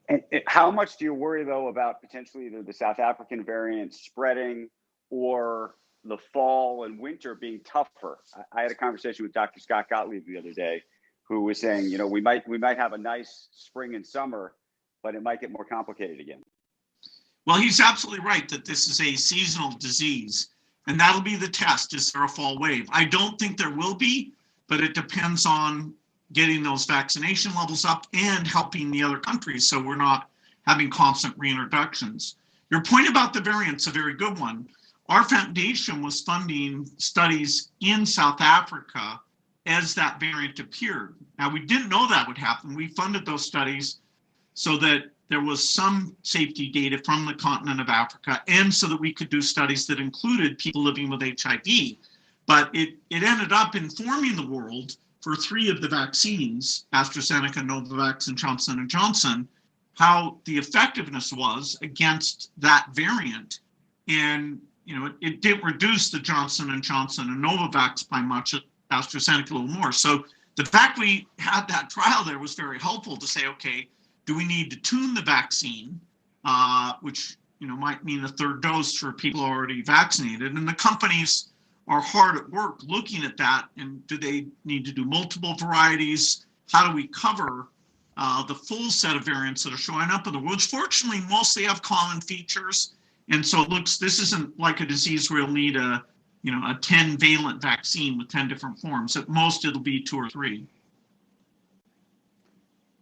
And how much do you worry, though, about potentially either the South African variant spreading or the fall and winter being tougher? I had a conversation with Dr. Scott Gottlieb the other day, who was saying, you know, we might have a nice spring and summer, but it might get more complicated again. Well, he's absolutely right that this is a seasonal disease, and that'll be the test. Is there a fall wave? I don't think there will be, but it depends on getting those vaccination levels up and helping the other countries so we're not having constant reintroductions. Your point about the variant's a very good one. Our foundation was funding studies in South Africa as that variant appeared. Now, we didn't know that would happen. We funded those studies so that there was some safety data from the continent of Africa, and so that we could do studies that included people living with HIV. But it ended up informing the world for 3 of the vaccines, AstraZeneca, Novavax, and Johnson & Johnson, how the effectiveness was against that variant. And you know, it didn't reduce the Johnson & Johnson and Novavax by much, AstraZeneca a little more. So the fact we had that trial there was very helpful to say, okay, do we need to tune the vaccine, which you know might mean a 3rd dose for people already vaccinated? And the companies are hard at work looking at that. And do they need to do multiple varieties? How do we cover the full set of variants that are showing up in the world, which fortunately mostly have common features? And so it looks, this isn't like a disease where you'll need a 10-valent vaccine with 10 different forms. At most, it'll be 2 or 3.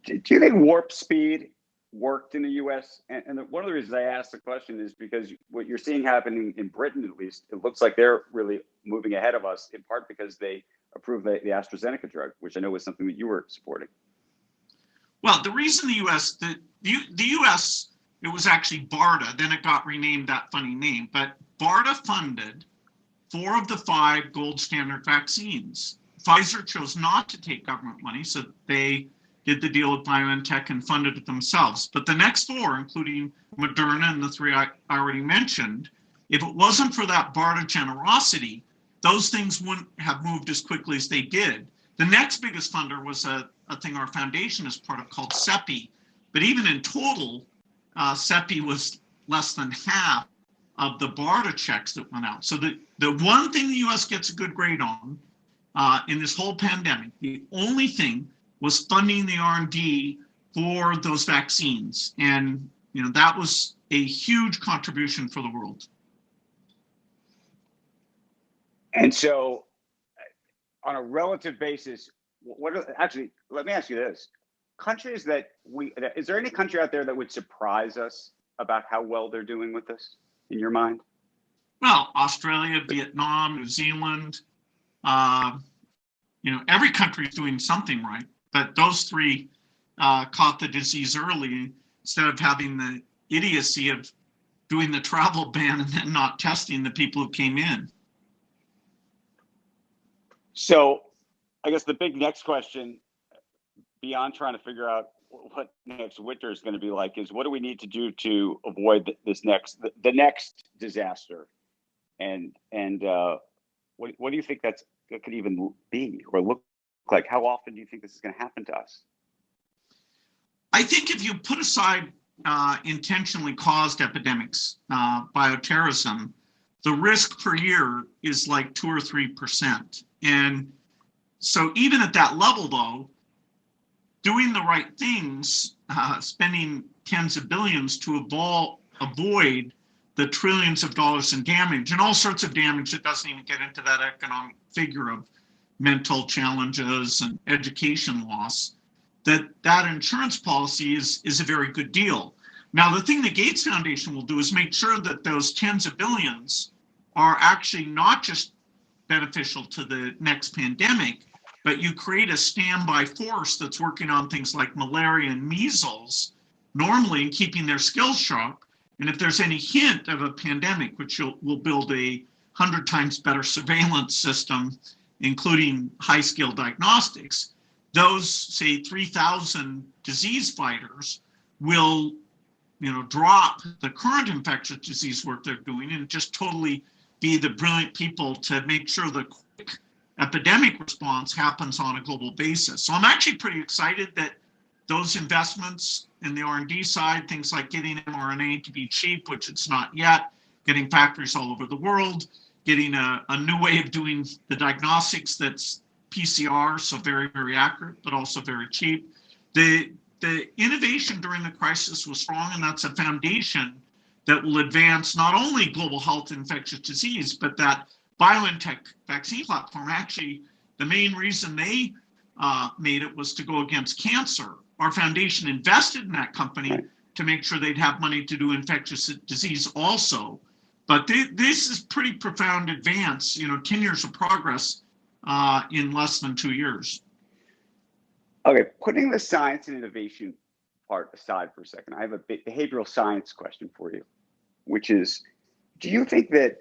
Do you think warp speed worked in the U.S.? And one of the reasons I asked the question is because what you're seeing happening in Britain, at least, it looks like they're really moving ahead of us, in part because they approved the AstraZeneca drug, which I know was something that you were supporting. Well, the reason the U.S., it was actually BARDA, then it got renamed that funny name, but BARDA funded 4 of the 5 gold standard vaccines. Pfizer chose not to take government money, so they did the deal with BioNTech and funded it themselves. But the next 4, including Moderna and the 3 I already mentioned, if it wasn't for that BARDA generosity, those things wouldn't have moved as quickly as they did. The next biggest funder was a thing our foundation is part of called CEPI. But even in total, CEPI was less than half of the BARDA checks that went out. So the one thing the US gets a good grade on in this whole pandemic, the only thing was funding the R&D for those vaccines. And that was a huge contribution for the world. And so on a relative basis, let me ask you this. Countries is there any country out there that would surprise us about how well they're doing with this, in your mind? Well, Australia, Vietnam, New Zealand, every country is doing something right. But those 3 caught the disease early instead of having the idiocy of doing the travel ban and then not testing the people who came in. So I guess the big next question, beyond trying to figure out what next winter is going to be like, is what do we need to do to avoid the next disaster? And what do you think that could even be or look like? How often do you think this is going to happen to us? I think if you put aside intentionally caused epidemics, bioterrorism, the risk per year is like 2 or 3%. And so even at that level, though, doing the right things, spending tens of billions to avoid the trillions of dollars in damage and all sorts of damage that doesn't even get into that economic figure of mental challenges and education loss, that insurance policy is a very good deal. Now, the thing the Gates Foundation will do is make sure that those tens of billions are actually not just beneficial to the next pandemic, but you create a standby force that's working on things like malaria and measles normally and keeping their skills sharp. And if there's any hint of a pandemic, which we'll build 100 times better surveillance system, including high-scale diagnostics, those, say, 3,000 disease fighters will, drop the current infectious disease work they're doing and just totally be the brilliant people to make sure the quick epidemic response happens on a global basis. So I'm actually pretty excited that those investments in the R&D side, things like getting mRNA to be cheap, which it's not yet, getting factories all over the world, getting a new way of doing the diagnostics that's PCR, so very, very accurate, but also very cheap. The innovation during the crisis was strong, and that's a foundation that will advance not only global health and infectious disease, but that BioNTech vaccine platform, actually, the main reason they made it was to go against cancer. Our foundation invested in that company to make sure they'd have money to do infectious disease also. But this is pretty profound advance, 10 years of progress in less than 2 years. Okay, putting the science and innovation part aside for a second, I have a behavioral science question for you, which is, do you think that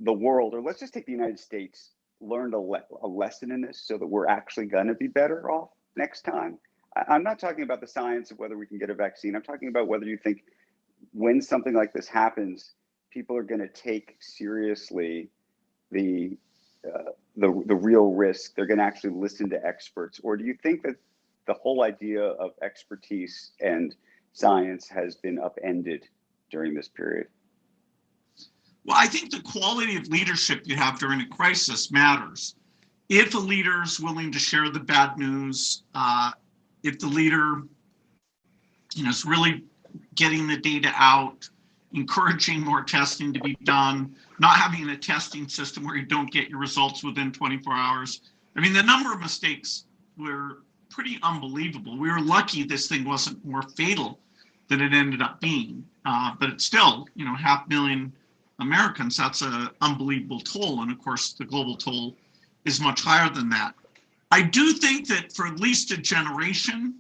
the world, or let's just take the United States, learned a lesson in this so that we're actually going to be better off next time? I'm not talking about the science of whether we can get a vaccine. I'm talking about whether you think when something like this happens, people are going to take seriously the real risk. They're going to actually listen to experts, or do you think that the whole idea of expertise and science has been upended during this period? Well, I think the quality of leadership you have during a crisis matters. If a leader is willing to share the bad news, if the leader, is really getting the data out, encouraging more testing to be done, not having a testing system where you don't get your results within 24 hours. I mean, the number of mistakes were pretty unbelievable. We were lucky this thing wasn't more fatal than it ended up being. But it's still, 500,000 Americans, that's an unbelievable toll. And of course, the global toll is much higher than that. I do think that for at least a generation,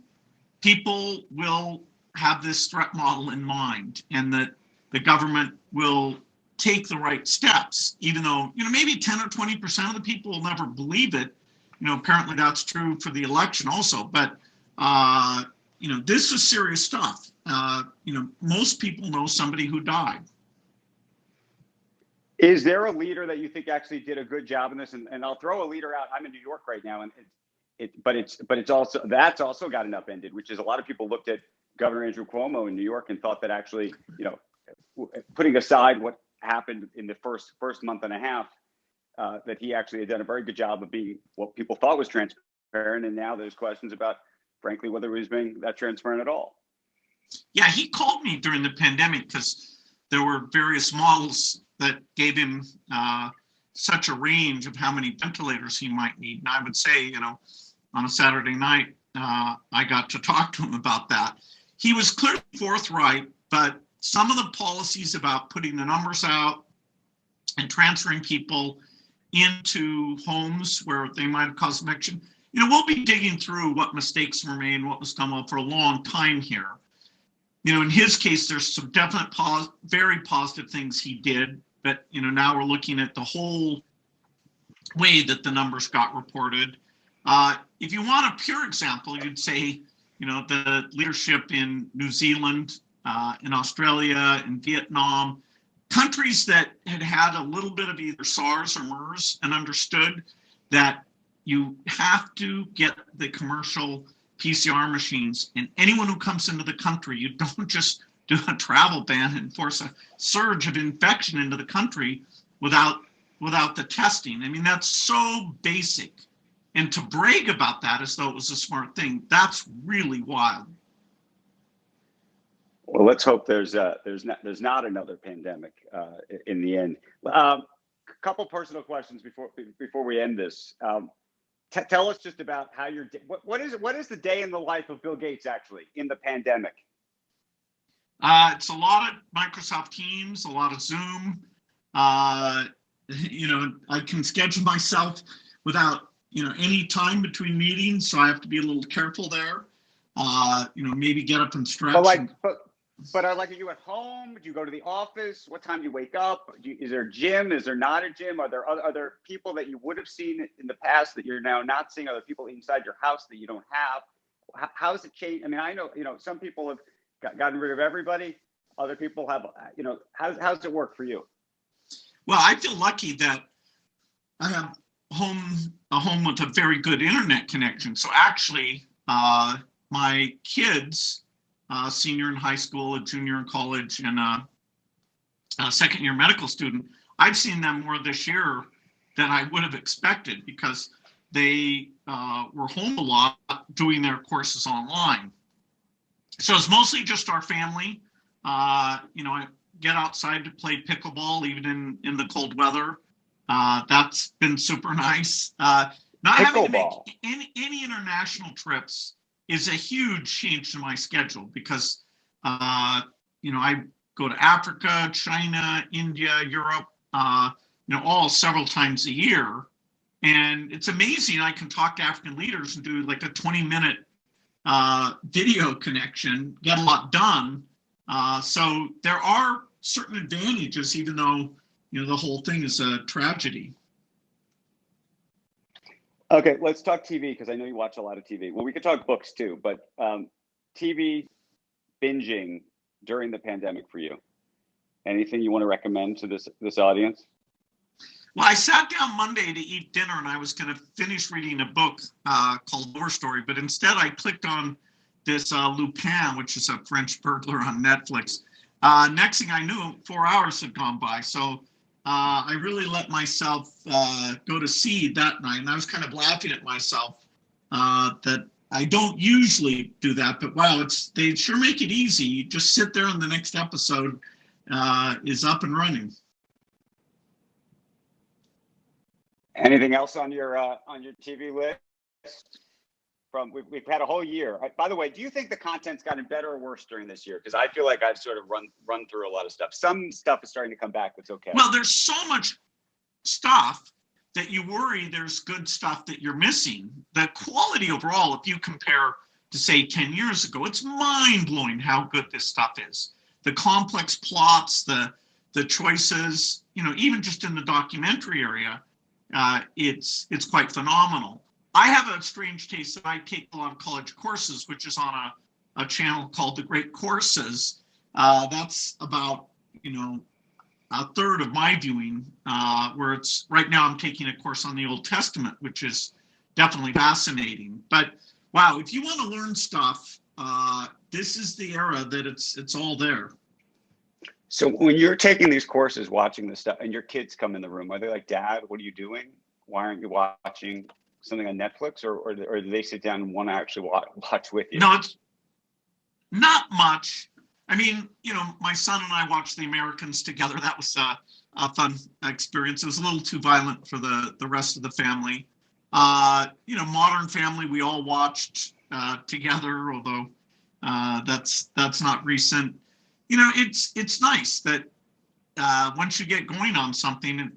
people will have this threat model in mind, and that the government will take the right steps, even though, maybe 10 or 20% of the people will never believe it. Apparently that's true for the election also, but, this is serious stuff. Most people know somebody who died. Is there a leader that you think actually did a good job in this? And I'll throw a leader out. I'm in New York right now, and it's also, that's also gotten upended, which is a lot of people looked at Governor Andrew Cuomo in New York and thought that actually, putting aside what happened in the first month and a half, that he actually had done a very good job of being what people thought was transparent. And now there's questions about, frankly, whether he was being that transparent at all. Yeah, he called me during the pandemic because there were various models that gave him such a range of how many ventilators he might need. And I would say, on a Saturday night, I got to talk to him about that. He was clearly forthright, but some of the policies about putting the numbers out and transferring people into homes where they might have caused infection, we'll be digging through what mistakes were made and what was done well for a long time here. In his case, there's some definite very positive things he did, but now we're looking at the whole way that the numbers got reported. If you want a pure example, you'd say, the leadership in New Zealand, in Australia, in Vietnam, countries that had a little bit of either SARS or MERS and understood that you have to get the commercial PCR machines, and anyone who comes into the country, you don't just do a travel ban and force a surge of infection into the country without the testing. I mean, that's so basic. And to brag about that as though it was a smart thing, that's really wild. Well, let's hope there's not another pandemic in the end. Couple personal questions before we end this. Tell us just about how what is the day in the life of Bill Gates actually in the pandemic? It's a lot of Microsoft Teams, a lot of Zoom. I can schedule myself without any time between meetings, so I have to be a little careful there. Maybe get up and stretch. But are you at home? Do you go to the office? What time do you wake up? Is there a gym? Is there not a gym? Are there people that you would have seen in the past that you're now not seeing? Are there people inside your house that you don't have? How has it changed? I mean, I know, some people have gotten rid of everybody. Other people have, how's it work for you? Well, I feel lucky that I have a home with a very good internet connection. So actually, my kids, senior in high school, a junior in college, and a second year medical student, I've seen them more this year than I would have expected because they were home a lot doing their courses online. So it's mostly just our family. I get outside to play pickleball even in the cold weather. That's been super nice. Not having to make any international trips is a huge change to my schedule because, I go to Africa, China, India, Europe, all several times a year. And it's amazing. I can talk to African leaders and do like a 20-minute video connection, get a lot done. So there are certain advantages, even though, the whole thing is a tragedy. Okay, let's talk TV because I know you watch a lot of TV. Well, we could talk books too, but TV binging during the pandemic for you. Anything you want to recommend to this audience? Well, I sat down Monday to eat dinner and I was going to finish reading a book called War Story, but instead I clicked on this Lupin, which is a French burglar on Netflix. Next thing I knew, 4 hours had gone by. So I really let myself go to seed that night. And I was kind of laughing at myself that I don't usually do that, but wow, they sure make it easy. You just sit there and the next episode is up and running. Anything else on your TV list? We've had a whole year. By the way, do you think the content's gotten better or worse during this year? Because I feel like I've sort of run through a lot of stuff. Some stuff is starting to come back. That's okay. Well, there's so much stuff that you worry there's good stuff that you're missing. The quality overall, if you compare to say 10 years ago, it's mind-blowing how good this stuff is. The complex plots, the choices, even just in the documentary area, it's quite phenomenal. I have a strange taste that I take a lot of college courses, which is on a channel called The Great Courses. That's about, a third of my viewing, where it's right now I'm taking a course on the Old Testament, which is definitely fascinating. But wow, if you want to learn stuff, this is the era that it's all there. So when you're taking these courses, watching this stuff, and your kids come in the room, are they like, Dad, what are you doing? Why aren't you watching something on Netflix, or do they sit down and want to actually watch with you? No, it's not much. I mean, my son and I watched The Americans together. That was a fun experience. It was a little too violent for the rest of the family. Modern Family, we all watched together, although that's not recent. It's nice that once you get going on something,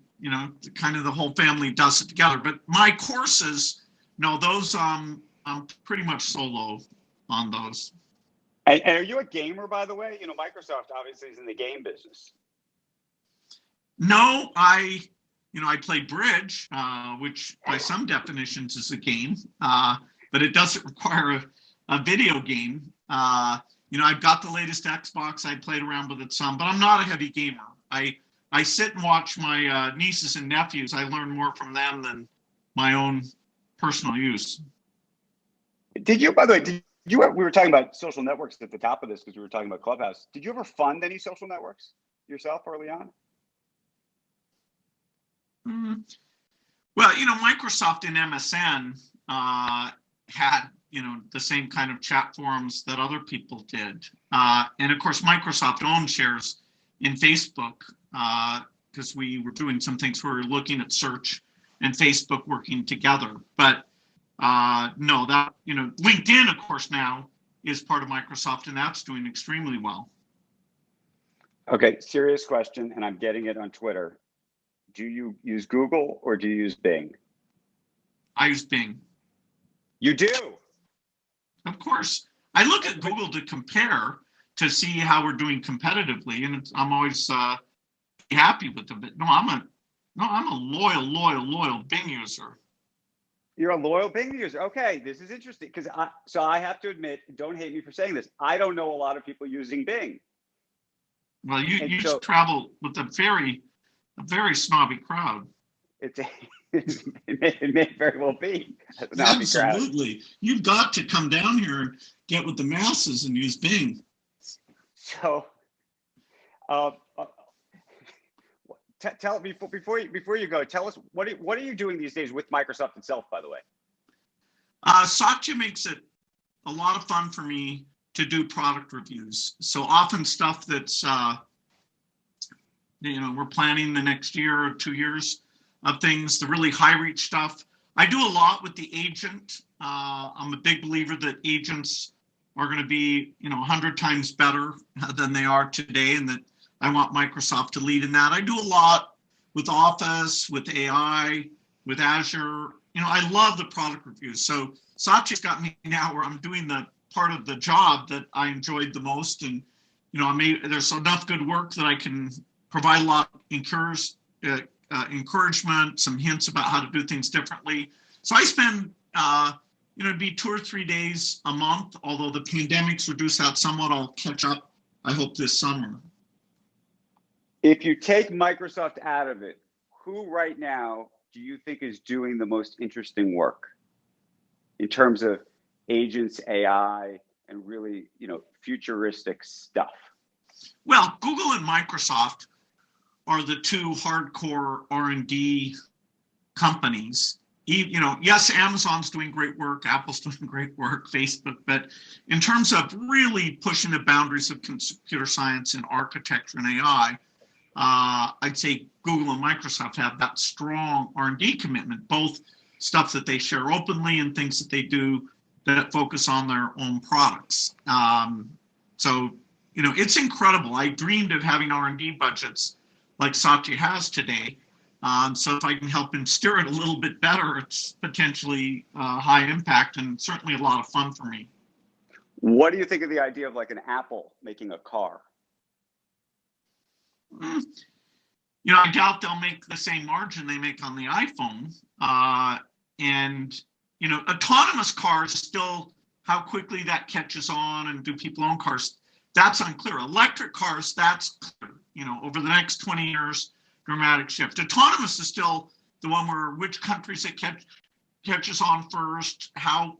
kind of the whole family does it together. But my courses, no, those I'm pretty much solo on those. And are you a gamer, by the way? Microsoft obviously is in the game business. No, I play bridge, which by some definitions is a game, but it doesn't require a video game. I've got the latest Xbox. I played around with it some, but I'm not a heavy gamer. I sit and watch my nieces and nephews. I learn more from them than my own personal use. By the way, we were talking about social networks at the top of this because we were talking about Clubhouse. Did you ever fund any social networks yourself early on? Well, Microsoft and MSN had, the same kind of chat forums that other people did. And of course, Microsoft owned shares in Facebook because we were doing some things where we were looking at search and Facebook working together. But no, that, LinkedIn, of course, now is part of Microsoft, and that's doing extremely well. Okay, serious question, and I'm getting it on Twitter. Do you use Google or do you use Bing? I use Bing. You do? Of course. I look at Google to compare to see how we're doing competitively, and I'm always happy with them. But no, I'm a loyal Bing user. You're a loyal Bing user. Okay, this is interesting because I have to admit, don't hate me for saying this, I don't know a lot of people using Bing. Well, you travel with a very snobby crowd. it may very well be. Absolutely. You've got to come down here and get with the masses and use Bing. So, tell before you go, tell us what are you doing these days with Microsoft itself, by the way? Satya makes it a lot of fun for me to do product reviews. So often stuff that's we're planning the next year or 2 years of things, the really high reach stuff. I do a lot with the agent. I'm a big believer that agents are going to be 100 times better than they are today, and that I want Microsoft to lead in that. I do a lot with Office, with AI, with Azure. I love the product reviews. So Satya's got me now where I'm doing the part of the job that I enjoyed the most, and there's enough good work that I can provide a lot of encouragement, some hints about how to do things differently. So I spend it'd be 2 or 3 days a month, although the pandemic's reduced that somewhat. I'll catch up, I hope, this summer. If you take Microsoft out of it, who right now do you think is doing the most interesting work in terms of agents, AI, and really, futuristic stuff? Well, Google and Microsoft are the two hardcore R&D companies. Yes, Amazon's doing great work, Apple's doing great work, Facebook, but in terms of really pushing the boundaries of computer science and architecture and AI, I'd say Google and Microsoft have that strong R&D commitment, both stuff that they share openly and things that they do that focus on their own products. So it's incredible. I dreamed of having R&D budgets like Satya has today. So if I can help him steer it a little bit better, it's potentially high impact and certainly a lot of fun for me. What do you think of the idea of like an Apple making a car? I doubt they'll make the same margin they make on the iPhone. Autonomous cars still, how quickly that catches on and do people own cars, that's unclear. Electric cars, that's clear. Over the next 20 years, dramatic shift. Autonomous is still the one where which countries it catches on first, how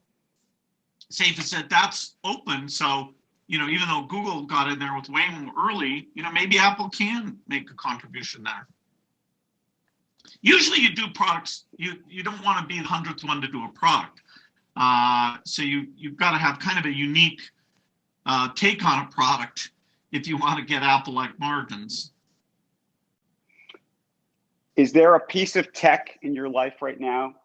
safe is it, that's open. So, even though Google got in there with way more early, maybe Apple can make a contribution there. Usually you do products, you don't want to be the 100th one to do a product. So you've got to have kind of a unique take on a product if you want to get Apple-like margins. Is there a piece of tech in your life right now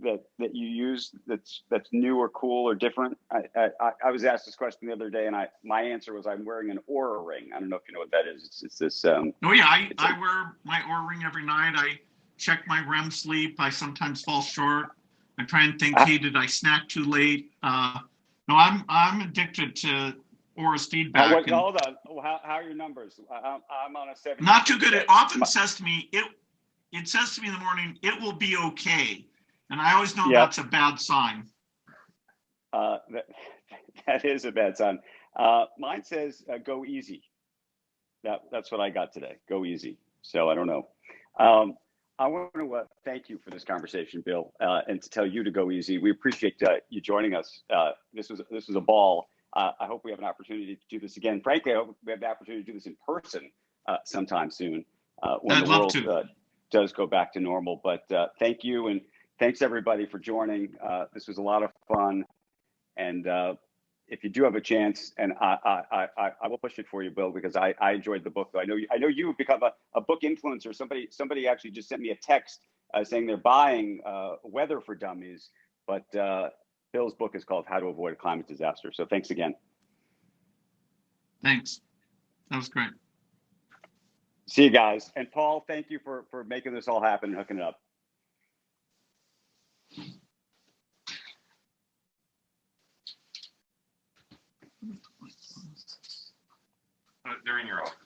that you use that's new or cool or different? I was asked this question the other day, and my answer was I'm wearing an Oura ring. I don't know if you know what that is. It's this. I wear my Oura ring every night. I check my REM sleep. I sometimes fall short. I try and think, hey, did I snack too late? No, I'm addicted to Aura's feedback. Hold on. How are your numbers? I'm on a 7. Not too good. It often says to me, it says to me in the morning, it will be okay. And I always know that's a bad sign. That is a bad sign. Mine says go easy. That's what I got today. Go easy. So I don't know. I want to thank you for this conversation, Bill, and to tell you to go easy. We appreciate you joining us. This was a ball. I hope we have an opportunity to do this again. Frankly, I hope we have the opportunity to do this in person sometime soon when the world does go back to normal. But thank you, and thanks everybody for joining. This was a lot of fun, and if you do have a chance, and I will push it for you, Bill, because I enjoyed the book. I know you've become a book influencer. Somebody actually just sent me a text saying they're buying Weather for Dummies, but Bill's book is called How to Avoid a Climate Disaster. So thanks again. Thanks. That was great. See you guys. And Paul, thank you for making this all happen and hooking it up. They're in your office.